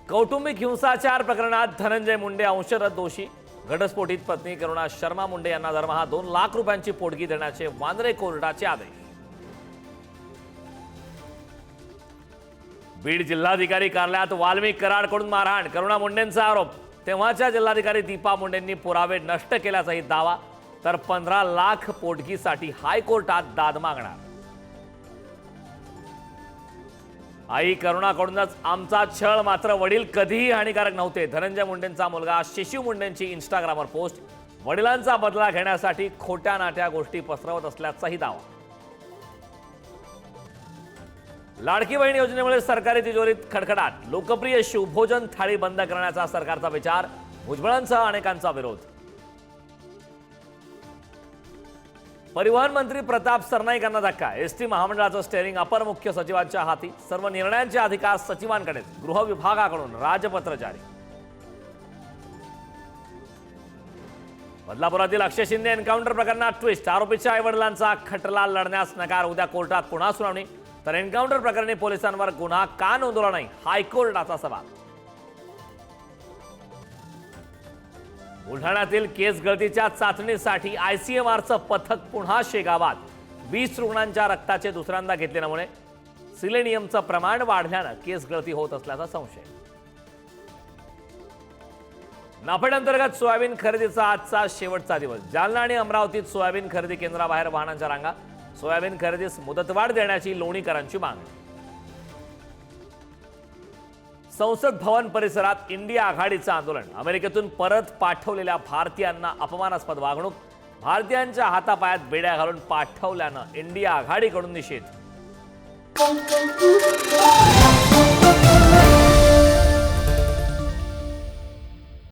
कौटुंबिक हिंसाचार प्रकरणात धनंजय मुंडे अंशतः दोषी. घटस्फोटित पत्नी करुणा शर्मा मुंडे यांना दरमहा 2 लाख रुपयांची पोटगी देण्याचे वांद्रे कोर्टाचे आदेश. बीड जिल्हाधिकारी कार्यालयात वाल्मिक कराडकडून मारहाण, करुणा मुंडेंचा आरोप. तेव्हाच्या जिल्हाधिकारी दीपा मुंडेंनी पुरावे नष्ट केल्याचाही दावा. तर 15 लाख पोटगीसाठी हायकोर्टात दाद मागणार. आई करुणाकडूनच आमचा छळ, मात्र वडील कधीही हानिकारक नव्हते. धनंजय मुंडेंचा मुलगा शिशू मुंडेंची इंस्टाग्रामवर पोस्ट. वडिलांचा बदला घेण्यासाठी खोट्या नाट्या गोष्टी पसरवत असल्याचाही दावा. लाडकी बहीण योजनेमुळे सरकारी तिजोरीत खडखडाट. लोकप्रिय शिवभोजन थाळी बंद करण्याचा सरकारचा विचार. भुजबळांसह अनेकांचा विरोध. परिवहन मंत्री प्रताप सरनाईकांना धक्का. एसटी महामंडळाचं स्टेअरिंग अपर मुख्य सचिवांच्या हाती. सर्व निर्णयांचे अधिकार सचिवांकडेच. गृह विभागाकडून राजपत्र जारी. बदलापुरातील अक्षय शिंदे एन्काउंटर प्रकरणात ट्विस्ट. आरोपीच्या आईवडिलांचा खटला लढण्यास नकार. उद्या कोर्टात पुन्हा सुनावणी. तर एन्काउंटर प्रकरणी पोलिसांवर गुन्हा का नोंदवला नाही, हायकोर्टाचा सवाल. बुलढाण्यातील केस गळतीच्या चाचणीसाठी आयसीएमआरचं पथक पुन्हा शेगावात. 20 रुग्णांच्या रक्ताचे दुसऱ्यांदा घेतले नमुने. सिलेनियमचं प्रमाण वाढल्यानं केस गळती होत असल्याचा संशय. नाफेड अंतर्गत सोयाबीन खरेदीचा आजचा शेवटचा दिवस. जालना आणि अमरावतीत सोयाबीन खरेदी केंद्राबाहेर वाहनांच्या रांगा. सोयाबीन खरेदीस मुदतवाढ देण्याची लोणीकरांची मागणी. संसद भवन परिसरात इंडिया आघाडीचं आंदोलन. अमेरिकेतून परत पाठवलेल्या भारतीयांना अपमानास्पद वागणूक. भारतीयांच्या हातापायात बेड्या घालून पाठवल्यानं इंडिया आघाडीकडून निषेध.